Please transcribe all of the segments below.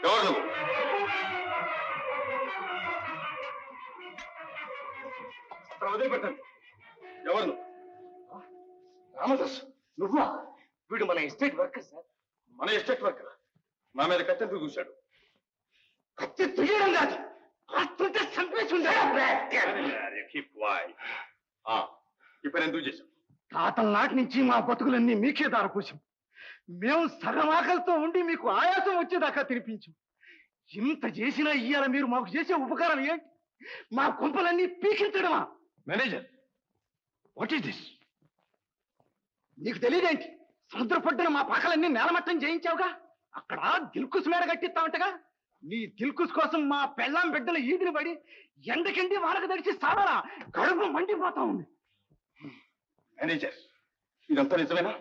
ఎవరు వదిలిపెట్టండి. ఎవరు? రామదాస్ నువ్వా? వీడు మన ఎస్టేట్ వర్కర్ సార్. మన ఎస్టేట్ వర్కర్ నా మీద కత్తెందుకు చూశాడు? కత్తి తీయడం కాదు, అత్యంత సంపేసి ఇప్పుడు ఎందుకు చేశాం? తాతల నాటి నుంచి మా బతుకులన్నీ మీకే దారపోసాం. మేము సగం ఆకలితో ఉండి మీకు ఆయాసం వచ్చేదాకా తినిపించాం. ఇంత చేసినా ఇయ్యాల మీరు మాకు చేసే ఉపకారం ఏంటి? మా కుంపలన్నీ పీకించడమా? Manager, what is this? నీకు తెలియదేంటి? సముద్ర పడ్డన మా పక్కలన్నీ నేలమట్టం చేయించావుగా, అక్కడ దిల్కుస్ మేడ కట్టిస్తామంటగా. నీ దిల్కుస్ కోసం మా పెళ్ళాం బిడ్డలు ఈదిని పడి ఎండకెండి వాళ్ళకి తడిచి సావరా కడుపు మండిపోతా ఉంది. మేనేజర్, ఇదంతా నిజమేనా?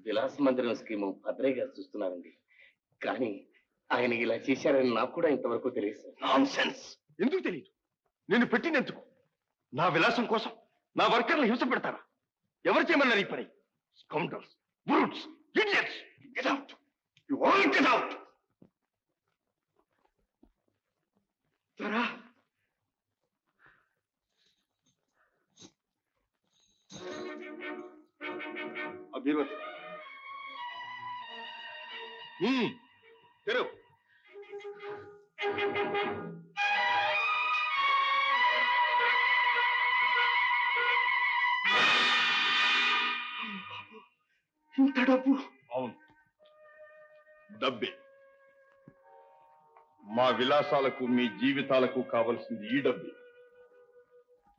విలాస మందిరం స్కీము భద్రయ్య గారు చూస్తున్నారండి, కానీ ఆయన ఇలా చేశారని నాకు కూడా ఇంతవరకు తెలియదు. నాన్సెన్స్! ఎందుకు తెలియదు? నేను పెట్టినందుకు నా విలాసం కోసం నా వర్కర్లు హింస పెడతారా? ఎవరు చేయమన్నారు ఈ పని? Scoundrels, brutes, idiots! Get out! You all get out! తరా అభివృద్ధి తెరు. ఇంత డబ్బు? అవును, డబ్బే. మా విలాసాలకు మీ జీవితాలకు కావలసింది ఈ డబ్బే.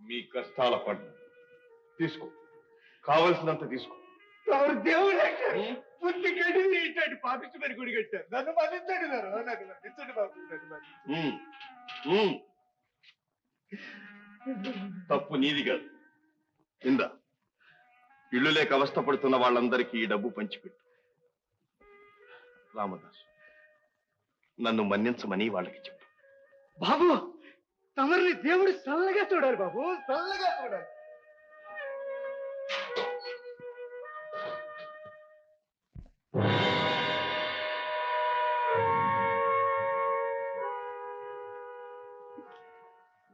మీ కష్టాల పంట తీసుకో, కావలసినంత తీసుకో. దేవుడు బుద్ధి కడిగి ఇట్లాంటి పాపిస్తు మరి గుడి కట్టారు. నన్ను మన్నించండి, నాకు మన్నించండి బాబు. తప్పు నీది కాదు. ఇందా ఇల్లు లేక అవస్థపడుతున్న వాళ్ళందరికీ ఈ డబ్బు పంచిపెట్టు. రామదాసు, నన్ను మన్నించమని వాళ్ళకి చెప్పు. బాబు, తమరిని దేవుడు చల్లగా చూడాలి బాబు, చల్లగా చూడాలి.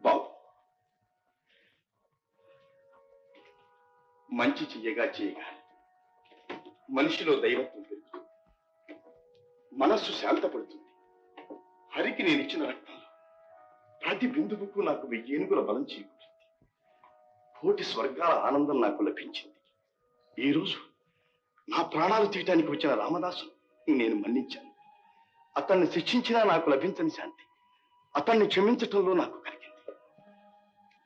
బాబు, మంచి చెయ్యగా చేయగా మనిషిలో దైవత్వం పెరుగుతుంది, మనస్సు శాంతపడుతుంది. హరికి నేను ఇచ్చిన రక్తంలో ప్రతి బిందువుకు నాకు 1000 ఏనుగుల బలం చేకూరింది. కోటి స్వర్గాల ఆనందం నాకు లభించింది. ఈరోజు నా ప్రాణాలు తీయటానికి వచ్చిన రామదాసు నేను మన్నించాను. అతన్ని శిక్షించినా నాకు లభించని శాంతి అతన్ని క్షమించటంలో నాకు కలిగింది.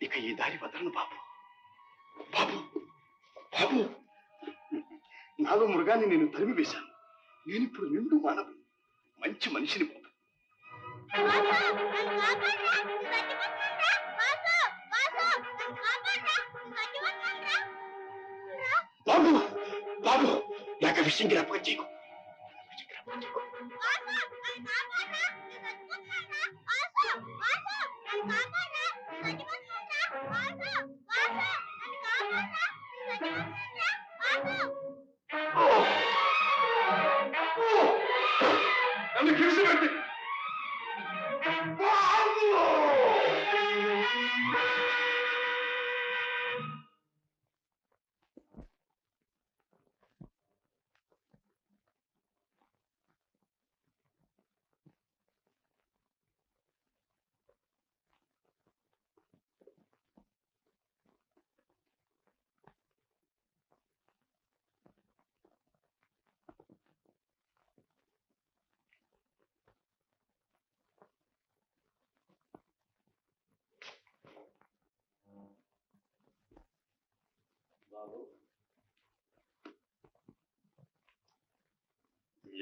ఇక ఈ దారి వదలను బాబు. బాబు, బాబు, నాలో మృగాన్ని నేను తరిమి వేశాను. నేను ఇప్పుడు నిండు మానవు, మంచి మనిషిని బాబు. బాబు, బాబు, నాకు విషయం జ్ఞాపకం చేయకు. నన్ను క్షమించండి.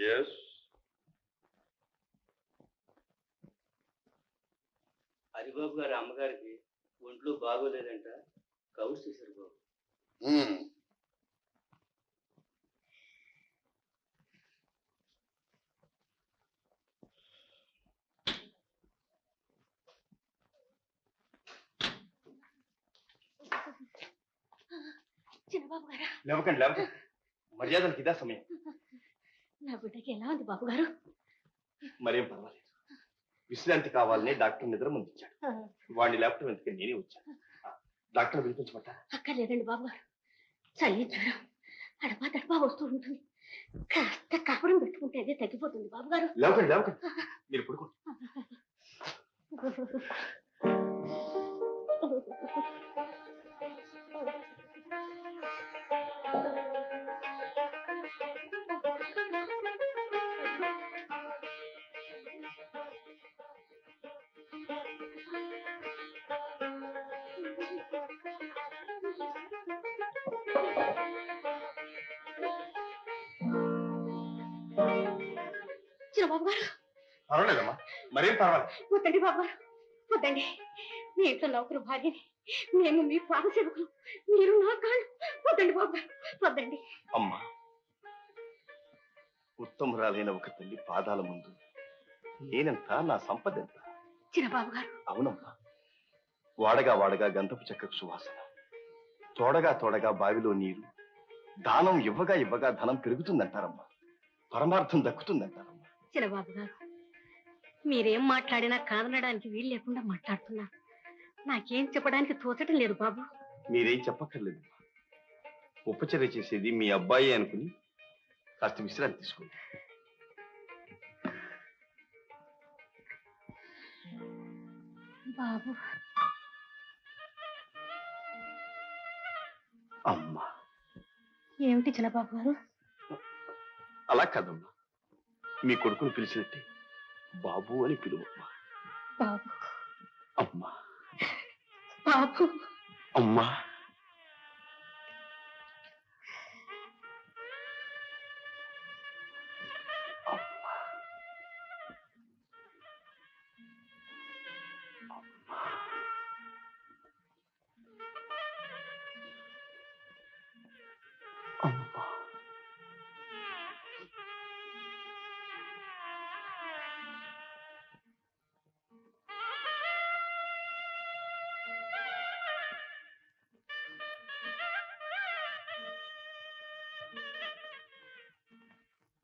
Yes. హరిబాబు గారి అమ్మగారికి ఒంట్లో బాగోలేదంట, కౌరు చేశారు బాబు. చిన్నబాబు గారా? లేవకండి, లేవకండి. మర్యాదలకు ఇదా సమయం. నా బిడ్డకి ఎలా ఉంది బాబు గారు? మరేం పర్వాలేదు. విశ్రాంతి కావాలని డాక్టర్ నిద్ర ముందించాడు. వాడిని లేపటం ఎందుకని నేనే వచ్చాను. డాక్టర్ పిలిపించమంటారా? అక్కర్లేదండి బాబు గారు. చలి జ్వరం అడపా తడపా వస్తూ ఉంటుంది. కాస్త కాపురం పెట్టుకుంటే అదే తగ్గిపోతుంది బాబు గారు. లేవకండి లేవకండి, మీరు పడుకోండి. చిన్నబాబు గారు పర్వాలేదమ్మా, మరేం పర్వాలేదు. వద్దండి బాబు గారు, వద్దండి. మీ ఇంట్లో నౌకరు భార్యని, మేము మీ పాద సేవకులు, మీరు నా కాళ్ళు. వద్దండి బాబు గారు, వద్దండి. అమ్మా, ఉత్తమరాలైన ఒక తల్లి పాదాల ముందు నేనెంత, నా సంపద ఎంత? చిన్నబాబు గారు. అవునమ్మా, వాడగా వాడగా గంధపు చెక్కకు సువాసన, తోడగా తోడగా బావిలో నీరు, దానం ఇవ్వగా ఇవ్వగా ధనం పెరుగుతుందంటారమ్మా, పరమార్థం దక్కుతుందంటారమ్మా. చిన్నబాబు గారు, మీరేం మాట్లాడినా కాదనడానికి వీలు లేకుండా మాట్లాడుతున్నారు. నాకేం చెప్పడానికి తోచటం లేదు బాబు. మీరేం చెప్పక్కర్లేదు. ఉపచర్య చేసేది మీ అబ్బాయి అనుకుని కాస్త విశ్రాంతి తీసుకోండి. బాబు. అమ్మా. ఏమిటి చిన్నబాబు గారు? అలా కాదమ్మా, మీ కొడుకును పిలిచినట్టే బాబు అని పిలువమ్మా. బాబు. అమ్మా. బాబు. అమ్మా. అమ్మా.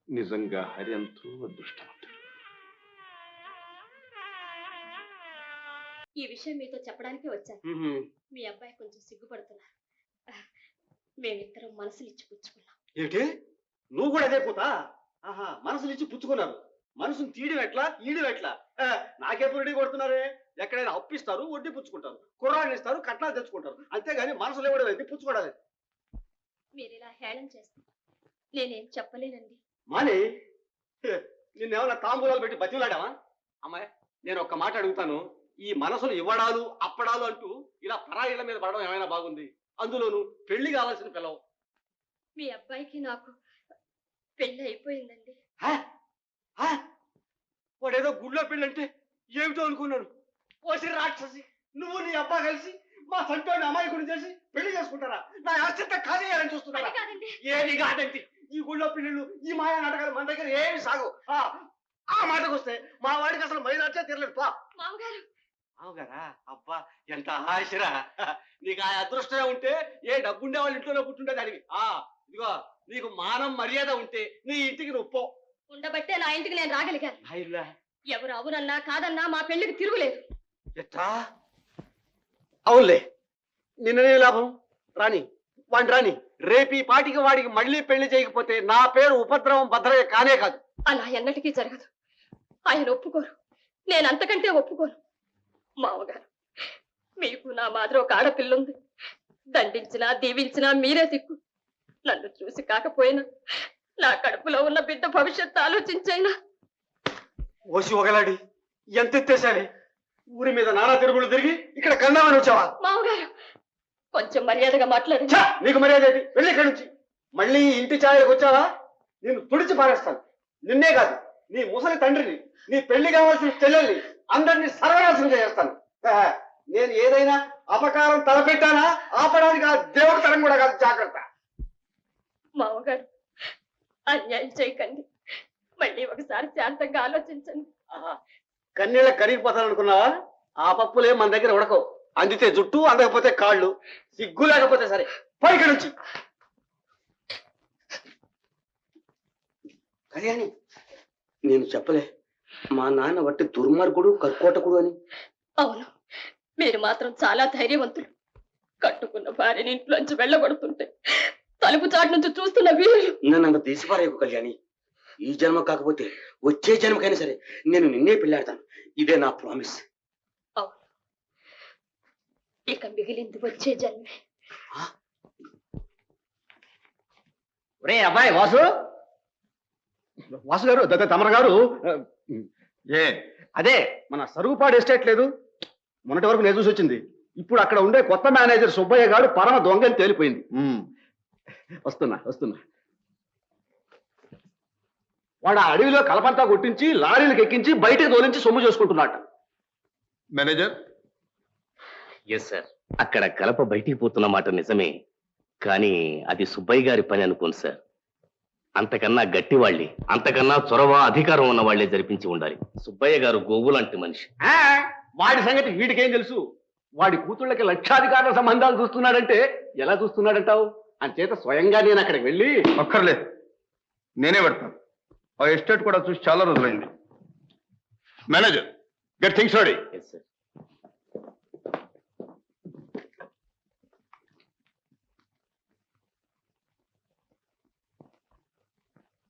నిజంగా హరి ఎంతో అదృష్టవంతుడు. ఈ విషయం మీతో చెప్పడానికి వచ్చాను. మీ అబ్బాయి కొంచెం సిగ్గుపడుతున్నారు. మేమిద్దరం మనసులు ఇచ్చి పుచ్చుకున్నాం. ఏమిటి, నువ్వు కూడా అదే పోతా? ఆహా, మనసులు ఇచ్చి పుచ్చుకున్నారు. మనసును తీయడం ఎట్లా, ఈయడం ఎట్లా? నాకే పురిడి కొడుతున్నారే. ఎక్కడైనా అప్పిస్తారు, వడ్డీ పుచ్చుకుంటారు, కుర్రాన్ని ఇస్తారు, కట్నాలు తెచ్చుకుంటారు. అంతేగాని మనసులు ఇవ్వడం ఏంటి, పుచ్చుకోవడం. మీరు ఇలా హేళన చేస్తే నేనేం చెప్పలేనండి. మాని, నిన్నేమన్నా తాంబూలాలు పెట్టి బతిలాడావా? అమ్మాయి, నేను ఒక్క మాట అడుగుతాను. ఈ మనసులు ఇవ్వడాలు అప్పడాలు అంటూ ఇలా పరాయిళ్ల మీద పడడం ఏమైనా బాగుంది? అందులోనూ పెళ్లి కావాల్సిన పిల్లవు. మీ అబ్బాయికి నాకు పెళ్లి అయిపోయిందండి. వాడేదో గుళ్ళో పెళ్ళంటే ఏమిటో అనుకున్నాను. ఓసి రాక్షసి, నువ్వు నీ అబ్బా కలిసి మా సంటోని అమాయకుని చేసి పెళ్లి చేసుకుంటారా? నా ఆస్తితో కాజేయాలని చూస్తున్నారా? ఏది కాదండి, ఈ గుళ్ళో పెళ్ళిళ్ళు, ఈ మాయా నాటకాలు మన దగ్గర ఏమి సాగు. ఆ మాటకు వస్తే మా వాడికి అసలు మైనార్చే తీరలేదు. మామగారు. మామగారా? అబ్బా, ఎంత ఆశరా! నీకు ఆ అదృష్టమే ఉంటే ఏ డబ్బుండే వాళ్ళ ఇంట్లోనే పుట్టుండే దానికి. ఇదిగో, నీకు మానం మర్యాద ఉంటే నీ ఇంటికి నువ్వు పో. ఉండబట్టే నా ఇంటికి నేను రాగలిగాను. ఎవరు అవునన్నా కాదన్నా మా పెళ్లికి తిరుగులేదు. ఎట్లా? అవునులే, నిన్ననే లాభం. రాని వాడిని రాని, రేపీ పాటికి వాడికి మళ్ళీ పెళ్లి చేయకపోతే నా పేరు ఉపద్రవం భద్రయ్య కానే కాదు. అలా ఎన్నటికీ జరగదు. ఆయన ఒప్పుకోరు, నేను అంతకంటే ఒప్పుకోను. మామగారు, మీకు నా మాదిరి ఒక ఆడపిల్లుంది. దండించినా దీవించినా మీరే దిక్కు. నన్ను చూసి కాకపోయినా నా కడుపులో ఉన్న బిడ్డ భవిష్యత్తు ఆలోచించైనా. ఓసి ఒకలాడి ఎంత ఎత్తేసావి? ఊరి మీద నానా తిరుగులు తిరిగి ఇక్కడ కన్నామని వచ్చావా? మామగారు, కొంచెం మర్యాదగా మాట్లాడండి. నీకు మర్యాద ఏంటి? వెళ్ళి ఇక్కడి నుంచి. మళ్ళీ ఇంటి ఛాయలకు వచ్చావా నేను తుడిచి పారేస్తాను. నిన్నే కాదు, నీ ముసలి తండ్రిని, నీ పెళ్లి కావాల్సిన చెల్లెల్ని, అందరినీ సర్వనాశనం చేస్తాను. నేను ఏదైనా అపకారం తలపెట్టానా ఆపడానికి ఆ దేవుడి తరం కూడా కాదు. జాగ్రత్త. మామగారు, అన్యాయం చేయకండి. మళ్ళీ ఒకసారి శాంతంగా ఆలోచించండి. కన్నీళ్ళ కరిగిపోతాననుకున్నావా? ఆ పప్పులే మన దగ్గర ఉడకవు. అందితే జుట్టు, అందకపోతే కాళ్ళు. సిగ్గు లేకపోతే సరే, పైకి నుంచి. కళ్యాణి, నేను చెప్పలే, మా నాన్న వట్టి దుర్మార్గుడు కర్కోటకుడు అని. అవును, మీరు మాత్రం చాలా ధైర్యవంతులు. కట్టుకున్న భార్యని ఇంట్లోంచి వెళ్ళగొడుతుంటే తలుపు చాటు నుంచి చూస్తున్న వీరు. నన్ను అంత తీసిపారేకు కళ్యాణి. ఈ జన్మ కాకపోతే వచ్చే జన్మకైనా సరే నేను నిన్నే పెళ్ళాడతాను. ఇదే నా ప్రామిస్. అవును, ఇక మిగిలింది వచ్చే జన్మే. ఒరే అబ్బాయి వాసు, వాసు గారు, తమర గారు, ఏ అదే మన సరుగుపాడు ఎస్టేట్ లేదు, మొన్నటి వరకు నేను చూసి వచ్చింది. ఇప్పుడు అక్కడ ఉండే కొత్త మేనేజర్ సుబ్బయ్య గారు పరమ దొంగని తేలిపోయింది. వస్తున్నా. వాడు ఆ అడవిలో కలపంతా కొట్టించి లారీలకు ఎక్కించి బయటకు తోలించి సొమ్ము చేసుకుంటున్నట్ట. Manager, yes sir. అక్కడ కలప బయటికి పోతున్న మాట నిజమే, కానీ అది సుబ్బయ్య గారి పని అనుకోండి సార్. అంతకన్నా గట్టి వాళ్ళే, అంతకన్నా చొరవ అధికారం ఉన్న వాళ్లే జరిపించి ఉండాలి. సుబ్బయ్య గారు గోవులాంటి మనిషి. వాడి సంగతి వీడికేం తెలుసు? వాడి కూతుళ్ళకి లక్షాధికారుల సంబంధాలు చూస్తున్నాడంటే ఎలా చూస్తున్నాడంటావు? అంచేత స్వయంగా నేను అక్కడికి వెళ్ళి. అక్కర్లేదు, నేనే పెడతాను. ఆ ఎస్టేట్ కూడా చూసి చాలా రోజులైంది. Manager, get things ready. Yes sir.